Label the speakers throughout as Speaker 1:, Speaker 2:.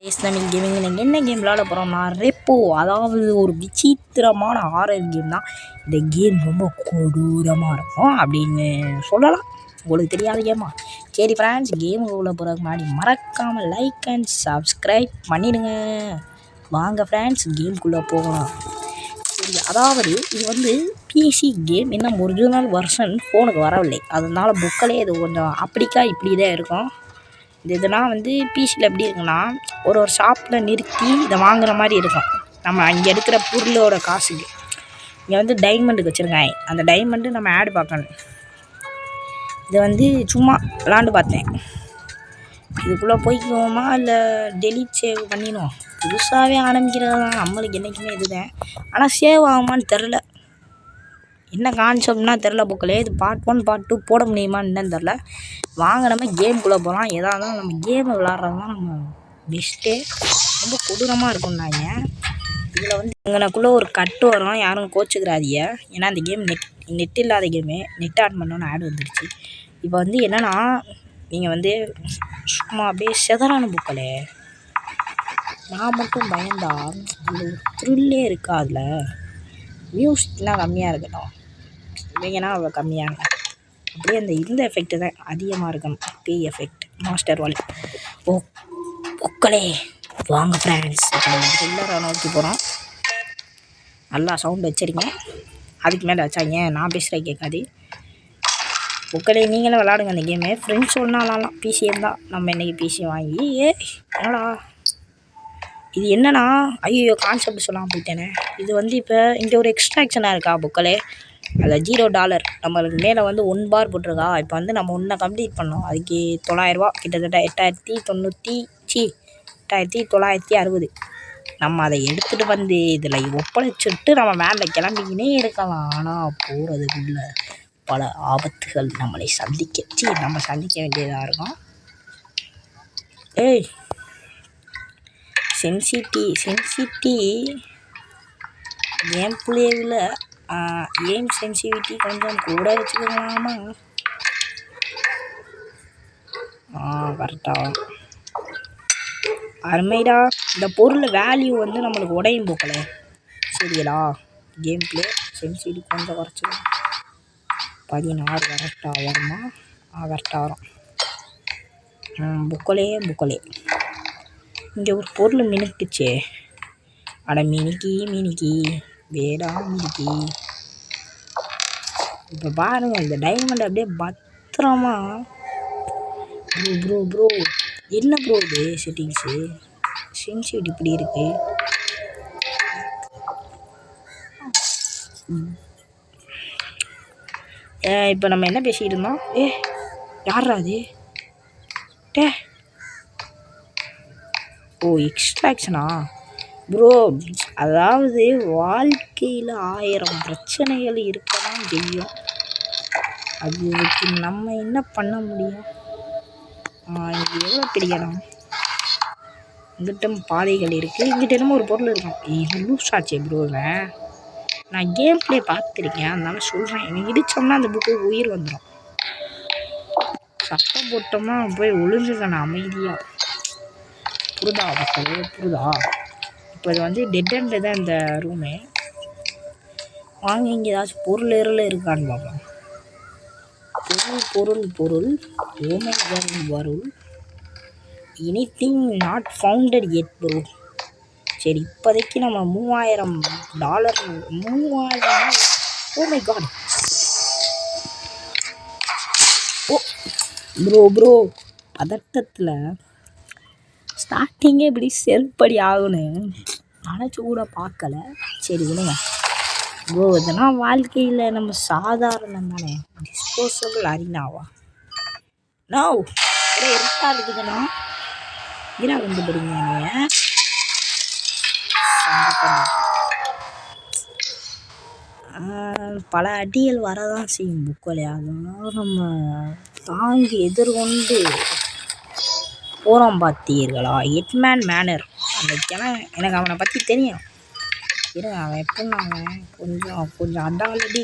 Speaker 1: Tamil gaming நீங்கள் என்ன game விளாட போகிறோம்னா ரெப்போ, அதாவது ஒரு விசித்திரமான ஹாரர் கேம் தான். இந்த கேம் ரொம்ப கொடூரமாக இருக்கும் அப்படின்னு சொல்லலாம். உங்களுக்கு தெரியாத கேமா? சரி ஃப்ரெண்ட்ஸ், கேமுக்குள்ளே போகிறதுக்கு முன்னாடி மறக்காமல் லைக் அண்ட் சப்ஸ்கிரைப் பண்ணிடுங்க. வாங்க ஃப்ரெண்ட்ஸ், கேமுக்குள்ளே போகலாம். சரி, அதாவது இது வந்து பிசி கேம், இன்னும் ஒரிஜினல் வெர்ஷன் ஃபோனுக்கு வரவில்லை. அதனால புக்கிலே இது கொஞ்சம் அப்படிக்கா இப்படி தான் இருக்கும். இதெல்லாம் வந்து பிசியில் எப்படி இருக்குன்னா, ஒரு ஷாப்பில் நிறுத்தி இதை வாங்குகிற மாதிரி இருக்கும். நம்ம அங்கே எடுக்கிற பொருளோட காசுக்கு இங்கே வந்து டைமண்டுக்கு வச்சுருக்காங்க. அந்த டைமண்டு நம்ம ஆடு பார்க்கணும். இதை வந்து சும்மா விளாண்டு பார்த்தேன். இதுக்குள்ளே போய்க்குவோமா இல்லை டெலிட் சேவ் பண்ணிடுவோம்? புதுசாகவே ஆரம்பிக்கிறது தான், நம்மளுக்கு என்றைக்குமே இதுதான். ஆனால் சேவ் ஆகுமான்னு தெரில, என்ன கான்செப்ட்னா தெரில புக்கில். இது பார்ட் 1 பார்ட் 2 போட முடியுமான்னு என்னன்னு தெரில. வாங்க நம்ம கேமுக்குள்ளே போகலாம். எதாக இருந்தாலும் நம்ம கேமை விளாட்றது தான் நம்ம பெஸ்ட்டே. ரொம்ப கொடூரமாக இருக்கும்னாங்க. இதில் வந்து எங்கனக்குள்ளே ஒரு கட்டு வரும், யாரும் கோச்சுக்கிறாதீங்க. ஏன்னா அந்த கேம் நெட் இல்லாத கேமு. நெட் ஆன் பண்ணோன்னு ஆட் வந்துடுச்சு. இப்போ வந்து என்னென்னா, நீங்கள் வந்து சும்மா அப்படியே செதறான புக்கில் நான் மட்டும் பயந்தா அந்த ஒரு த்ரில்லே இருக்கா. அதில் மியூசிக்லாம் கம்மியாக இருக்கட்டும், இல்லைங்கன்னா அவ்வளோ கம்மியாக இருக்கும். அப்படியே அந்த இந்த எஃபெக்ட்டு தான் அதிகமாக இருக்கணும். பேய் எஃபெக்ட், மாஸ்டர் வால். ஒக்கலே வாங்க ஃப்ரெண்ட்ஸ், இப்போ நம்ம த்ரில்லரை நோக்கி போகிறோம். நல்லா சவுண்ட் வச்சுருங்க. அதுக்கு மேலே வச்சாங்க நான் பேசுகிற கேட்காது. ஒக்கலே நீங்களும் விளாடுங்க அந்த கேமு. ஃப்ரெண்ட்ஸ் ஒன்றா விளாட்லாம். பிசி இருந்தால் நம்ம இன்றைக்கி பிசி வாங்கி. என்னடா இது என்னன்னா, ஐயோ கான்செப்ட் சொல்லாமல் போயிட்டேனே. இது வந்து இப்போ இங்கே ஒரு எக்ஸ்ட்ராக்ஷனாக இருக்கா புக்கில். அதில் $0 நம்மளுக்கு மேலே வந்து 1 பார் போட்டிருக்கா. இப்போ வந்து நம்ம 1 கம்ப்ளீட் பண்ணோம். அதுக்கு 900 கிட்டத்தட்ட 8,960. நம்ம அதை எடுத்துகிட்டு வந்து இதில் ஒப்படைச்சிட்டு நம்ம மேலே கிளம்பிக்கினே இருக்கலாம். ஆனால் போகிறதுக்குள்ள பல ஆபத்துகள் நம்மளை நம்ம சந்திக்க வேண்டியதாக இருக்கும். சென்சிட்டி கேம் பிளேவில் ஏம் சென்சிட்டிவிட்டி கொஞ்சம் கூட வச்சுக்கலாமா? கரெக்டாக அருமைடா. இந்த பொருள் வேல்யூ வந்து நம்மளுக்கு உடையும் போக்கல. சரிங்களா? கேம் பிளே சென்சிட்டிவிட்டி கொஞ்சம் குறைச்சிக்கலாம். 16 கரெக்டாக வருமா? கரெக்டாக வரும். புக்கலே இங்கே ஒரு பொருள் மினுக்குச்சே. அட மினிக்கி வேடா மினிக்கி. இப்போ பாருங்கள், இந்த டைமண்ட் அப்படியே பத்திரமா. ப்ரோ என்ன ப்ரோ இது செட்டிங்ஸு? சென்சிட்டிவிட்டி இப்படி இருக்கு. இப்போ நம்ம என்ன பேசிக்கிட்டு இருந்தோம்? யாரா அது? எக்ஸ்ட்ராக்ஷனா ப்ரோ? அதாவது வாழ்க்கையில் 1000 பிரச்சனைகள் இருக்க தான் செய்யும். அதுக்கு நம்ம என்ன பண்ண முடியும்? இங்கே எவ்வளோ பெரிய இடம். இங்கிட்டும் பாதைகள் இருக்குது, இங்கிட்ட என்னமோ ஒரு பொருள் இருக்கும். இது லூஸ் ஆச்சே ப்ரோ. நான் கேம் பிளே பார்த்துருக்கேன், அதனால சொல்கிறேன். எனக்கு இடித்தோம்னா அந்த புக்கு உயிர் வந்துடும். சத்தம் போட்டோம்னா போய் ஒளிஞ்சுக்கணும் அமைதியாக. புரிதா மக்களே, புரிதா? இப்போ இது வந்து டெட் எண்டில் தான் இந்த ரூமு. வாங்க, இங்கே ஏதாச்சும் பொருள் இருக்கான்னு பார்ப்போம். பொருள் ஓமை வருள் anything not founded yet bro. சரி, இப்போதைக்கு நம்ம $3000 ஓ மை காட். ப்ரோ பதட்டத்தில் ஸ்டார்டிங்கே இப்படி செல்படி ஆகுன்னு நினச்சி கூட பார்க்கல. சரி விடுங்க ப்ரோ, இதெல்லாம் வாழ்க்கையில் நம்ம சாதாரணம் தானே. டிஸ்போசபிள் அரினாவா? நோ, ஒரே இருட்டாக இருக்குதுண்ணா. இதா வந்து போடுங்க. பல அடிகள் வரதான் செய்யும் புக்கோலே. அதனால நம்ம தாங்கி எதிர்கொண்டு போகிறோம். பார்த்தீர்களா? Hitman manner. அந்த எனக்கு அவனை பற்றி தெரியும். அவன் எப்படின்னா, கொஞ்சம் அடாலடி.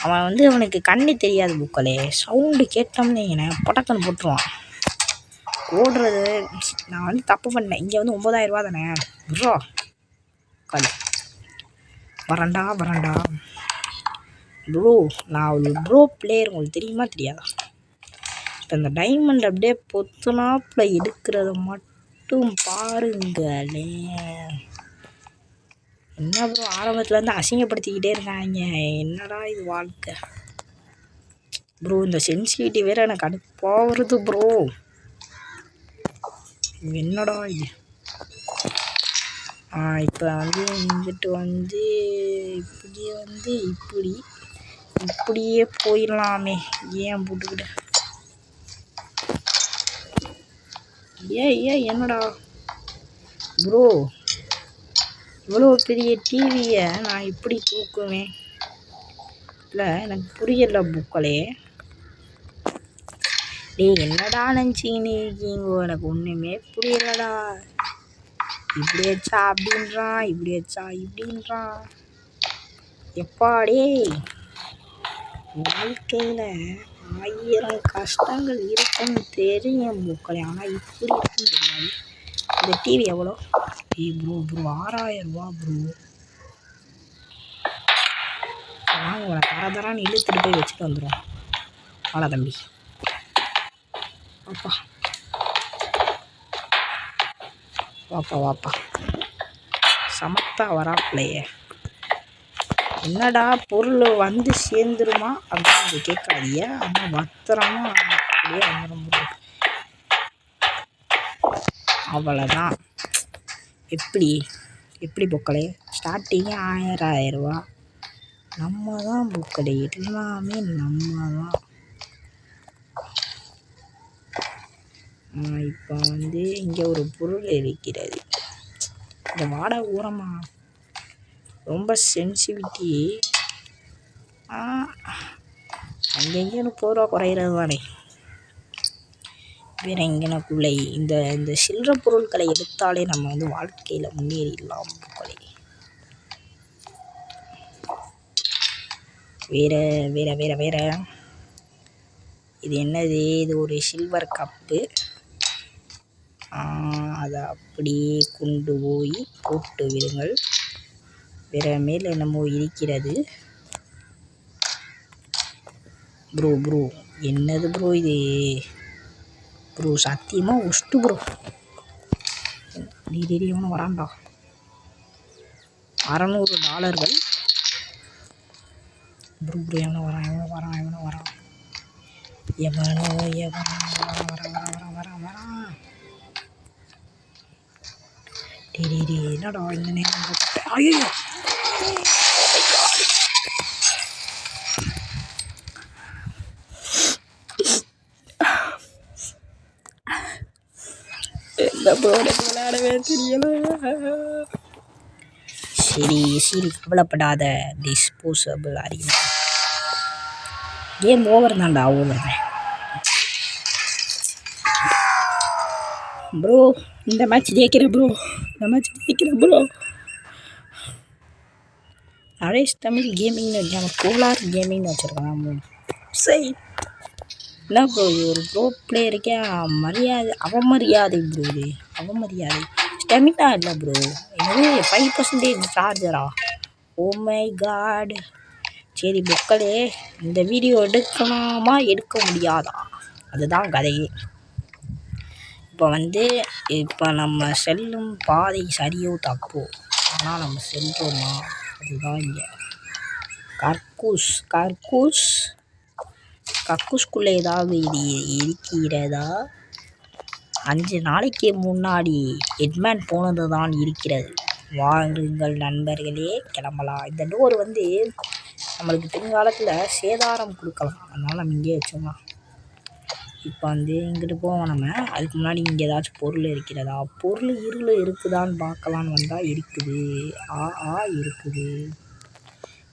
Speaker 1: அவன் வந்து அவனுக்கு கண்ணு தெரியாது புக்கலே. சவுண்டு கேட்டோம்னு பட்டக்கன்னு போட்டுருவான். ஓடுறது நான் வந்து தப்பு பண்ணேன். இங்கே வந்து 9000 தானே ப்ரோ. கல் வரண்டா ப்ரோ. நான் ஒரு ப்ரோ பிளேயர், உங்களுக்கு தெரியுமா தெரியாதா? இப்போ இந்த டைமண்ட் அப்படியே பொத்துனாப்பில் எடுக்கிறத மட்டும் பாருங்களே. என்ன ப்ரோ ஆரம்பத்துலேருந்து அசிங்கப்படுத்திக்கிட்டே இருக்காங்க. என்னடா இது வாழ்க்கை ப்ரோ. இந்த சென்சிட்டிவிட்டி வேறு எனக்கு கடுப்பாக வருது ப்ரோ. என்னடா இது? இப்போ வந்து இங்கிட்டு வந்து இப்படியே போயிடலாமே. ஏன் போட்டுக்கிட்டு என்னடா ப்ரோ, இவ்வளோ பெரிய டிவியை நான் இப்படி தூக்குவேன்? இல்லை எனக்கு புரியல புக்களே. டேய் என்னடா நினச்சிக்கின்னு இருக்கீங்கோ? எனக்கு ஒன்றுமே புரியலடா. இப்படி வச்சா அப்படின்றான், இப்படி வச்சா இப்படின்றான். எப்பாடே வாழ்க்கையில் 1000 கஷ்டங்கள் இருக்குன்னு தெரியும் புக்களே. ஆனால் இப்படி இருக்குன்னு தெரியாது. இந்த டிவி எவ்வளோ? ப்ரோ 6000 ரூபா ப்ரோ. வாங்க உனக்கு தரதரான்னு இழுத்துட்டு போய் வச்சுட்டு வந்துடும். வாடா தம்பி, வாப்பா சமத்தா வராப்பிள்ளையே. என்னடா பொருள் வந்து சேர்ந்துருமா அப்படின்னு கேட்காதீங்க. ஆனால் பத்திரமா அப்படியே வந்துடும். அவ்வளோதான். எப்படி பொக்களே? ஸ்டார்டிங்கே 1000 ரூபா. நம்ம தான் பொக்களே, எல்லாமே நம்ம தான். இப்போ வந்து இங்கே ஒரு பொருள் இருக்கிறது. இந்த வாடகை ஊரமா ரொம்ப சென்சிட்டிவிட்டி. அங்கெங்கே 30 ரூபா குறையிறது தானே. வேறு எங்கேனக்குள்ளே இந்த சில்லற பொருட்களை எடுத்தாலே நம்ம வந்து வாழ்க்கையில் முன்னேறிடலாம் போலே. வேற இது என்னது? இது ஒரு சில்வர் கப்பு. அதை அப்படியே கொண்டு போய் போட்டு விடுங்கள். வேறு மேலே என்னமோ இருக்கிறது ப்ரோ. என்னது ப்ரோ இது? ப்ரோ சத்தியமாக ஒஸ்ட்டு ப்ரோ. டீ ஒன்று வரான்டா. $600 ப்ரோ. எவனோ வரான். டீ என்னடா இந்த நேரம்? ஐயோ என்ன ப்ரோ, எனக்கு விளையாடவே தெரியல. சரி கவலைப்படாத. டிஸ்போசபிள் அறிவு கேம் ஓவர் தான்டா. ப்ரோ இந்த மேட்ச் ஜெயிக்கிறேன் ப்ரோ. நரேஷ் தமிழ் கேமிங்னு இருக்காங்க. கோலார் கேமிங்னு வச்சுருக்காங்க. சரி என்ன ப்ரோ, இது ஒரு ப்ரோ பிளேயருக்கே அவமரியாதை ப்ரோ. இது அவமரியாதை. ஸ்டெமினா இல்லை ப்ரோ. என்னது 5% சார்ஜரா? Oh my God. சரி மக்களே, இந்த வீடியோ எடுக்கலாமா எடுக்க முடியாதா? அதுதான் கதையே. இப்போ நம்ம செல்லும் பாதை சரியோ தப்போ, ஆனால் நம்ம செல்றோமா? அதுதான் இங்கே. கக்கூஸ்குள்ளே ஏதாவது இது இருக்கிறதா? 5 நாளைக்கு முன்னாடி ஹெட்மேன் போனது தான் இருக்கிறது. வாருங்கள் நண்பர்களே, கிளம்பலாம். இந்த டோர் வந்து நம்மளுக்கு பின்காலத்தில் சேதாரம் கொடுக்கலாம். அதனால் நம்ம இங்கேயே வச்சோம்லாம். இப்போ வந்து இங்கிட்டு போவோம் நம்ம. அதுக்கு முன்னாடி இங்கே ஏதாச்சும் பொருள் இருக்கிறதா? பொருள் இருக்குதான்னு பார்க்கலான்னு வந்தால் இருக்குது. இருக்குது.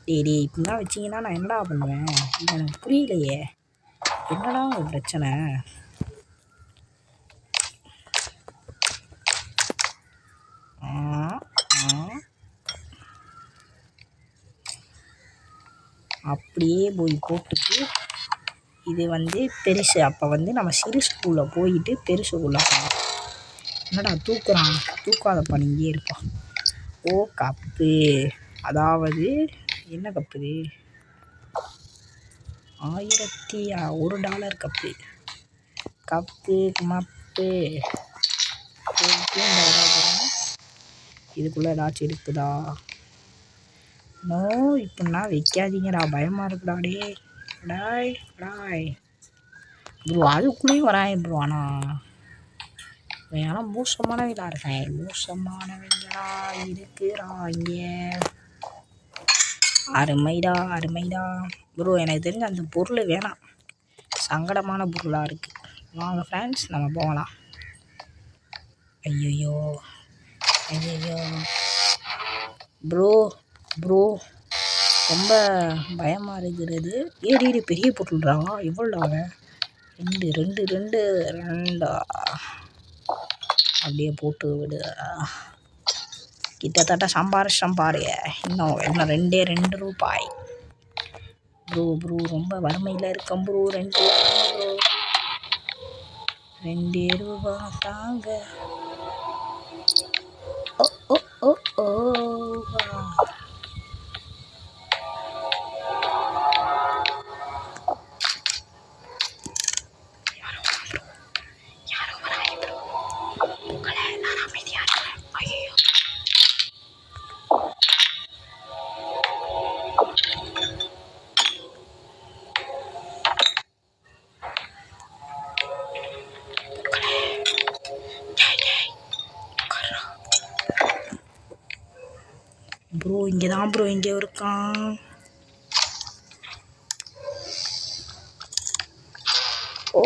Speaker 1: டேய் இப்படிலாம் வச்சிங்கன்னா நான் என்னடா பண்ணுவேன்? இது எனக்கு புரியலையே. என்னடா ஒரு பிரச்சனை? அப்படியே போய் போட்டுட்டு இது வந்து பெருசு. அப்போ வந்து நம்ம சிறு ஸ்கூலில் போயிட்டு பெருசுக்குள்ளே போகலாம். என்னடா தூக்காதப்பா, நீங்கே இருப்பா. ஓ கப்பு, அதாவது என்ன கப்பு இது? $1000 கப்பு. மப்பு இதுக்குள்ளே ஏதாச்சும் இருக்குதா? நோ, இப்படின்னா வைக்காதீங்கடா, பயமாக இருக்குடா. டாய் ப்ரோ, அதுக்குள்ளேயும் வரான் ப்ரோ. ஆனால் மோசமானவங்களா இருக்கேன், மோசமானவங்களா இருக்கிறாங்க. அருமைடா ப்ரோ. எனக்கு தெரிஞ்ச அந்த பொருள் வேணாம், சங்கடமான பொருளாக இருக்குது. வாங்க ஃப்ரெண்ட்ஸ், நம்ம போகலாம். ஐயோ ப்ரோ ரொம்ப பயமாக இருக்கிறது. ஏடி பெரிய பொருள்டா, எவ்வளோடா? ரெண்டா அப்படியே போட்டு விடு. கிட்டத்தட்ட சம்பாரு. இன்னும் என்ன $2 ப்ரோ. ரொம்ப வறுமையில் இருக்கேன் ப்ரோ. $2 தாங்க. ஓ ப்ரோ, இங்கே தான் ப்ரோ, இங்கே இருக்கான். ஓ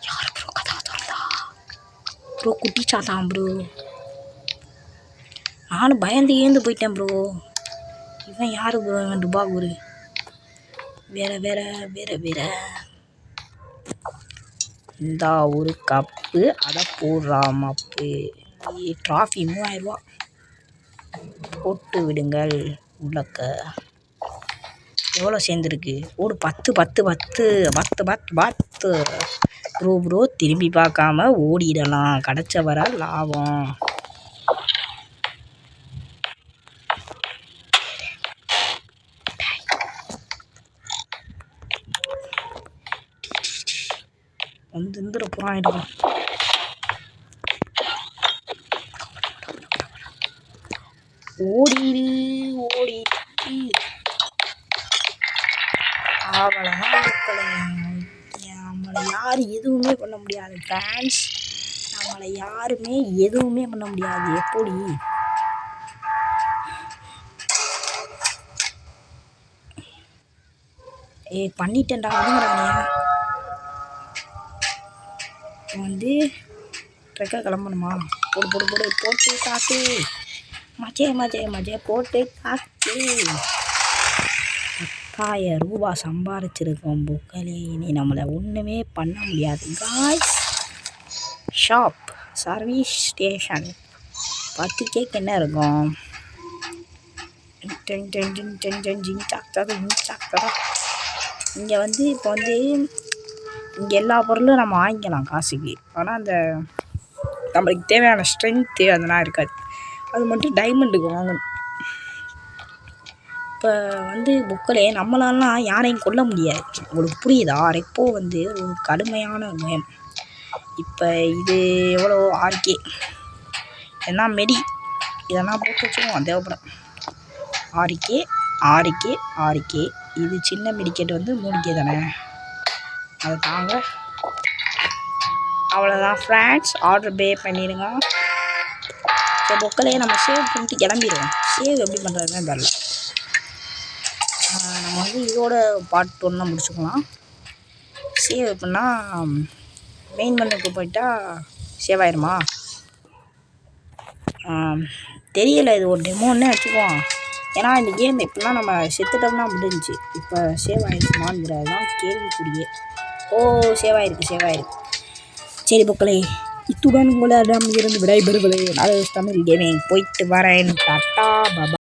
Speaker 1: யார் ப்ரோ கதா திறந்தா? ப்ரோ குட்டிச்சாத்தான் ப்ரோ. நானும் பயந்து ஏந்து போயிட்டேன் ப்ரோ. இவன் யாரு ப்ரோ? இவன் டுபாகூர். வேற இந்த ஒரு கப்பு, அதை போடுறாமப்பு. ட்ராஃபி $3000 போட்டு விடுங்கள். உள்ளக்க எவ்வளோ சேர்ந்துருக்கு? ஒரு 10 ப்ரோ. திரும்பி பார்க்காம ஓடிடலாம், கிடச்ச வர லாபம். வந்து புறாயிடுங்க. ஓடிடு. அவ்வளோதான் மக்களை. நம்மளை யாரும் எதுவுமே பண்ண முடியாது ஃப்ரெண்ட்ஸ். நம்மளை யாருமே எதுவுமே பண்ண முடியாது. எப்படி பண்ணிட்டேன்டா. விடுங்கடா. வந்து ட்ரெக்கை கிளம்பணுமா? போட்டு காட்டு. மஜே போட்டு காட்டு. $10,000 சம்பாரிச்சிருக்கோம் புக்களே. இனி நம்மளை ஒன்றுமே பண்ண முடியாது guys. Shop service station 10 cake என்ன இருக்கும்? இங்கே வந்து இப்போ வந்து இங்கே எல்லா பொருளும் நம்ம வாங்கிக்கலாம் காசுக்கு. ஆனால் அந்த நம்மளுக்கு தேவையான ஸ்ட்ரென்த்து அதெல்லாம் இருக்காது. அது மட்டும் டைமண்டுக்கு வாங்கணும். இப்போ வந்து புக்கிலே நம்மளாலாம் யாரையும் கொல்ல முடியாது. உங்களுக்கு புரியுதா? ரெப்போ வந்து ஒரு கடுமையான கேம். இப்போ இது எவ்வளோ 6K ஏன்னா மெடி இதெல்லாம் போட்டு வச்சுக்குவோம், தேவைப்படும். 6K. இது சின்ன மெடிக்கெட் வந்து 3K தானே, அதை தாங்க. அவ்வளோதான் ஃப்ரெண்ட்ஸ், ஆர்டர் பே பண்ணிடுங்க. சரி புக்கிலே நம்ம சேவ் பண்ணிட்டு கிளம்பிடுவோம். சேவ் எப்படி பண்ணுறதுன்னு தெரில. நம்ம வந்து இதோட பார்ட் 1 முடிச்சுக்கலாம். சேவ் எப்படின்னா மெயின் மெனுக்கு போயிட்டா சேவ் ஆயிருமா தெரியலை. இது ஒரு டெமோன்னே வச்சுக்குவோம். ஏன்னா இந்த கேம் எப்படின்னா நம்ம செத்துட்டோம்னா முடிஞ்சிச்சு. இப்போ சேவ் ஆகிடுச்சுமாங்கிறது தான் கேள்விக்குரியே. சேவ் ஆயிருக்கு. சரி புக்களே, இத்துடன் உங்களிடம் இருந்து விடைபெறுவதே தமிழ் கேமிங். போயிட்டு வரேன். டாட்டா பாபா.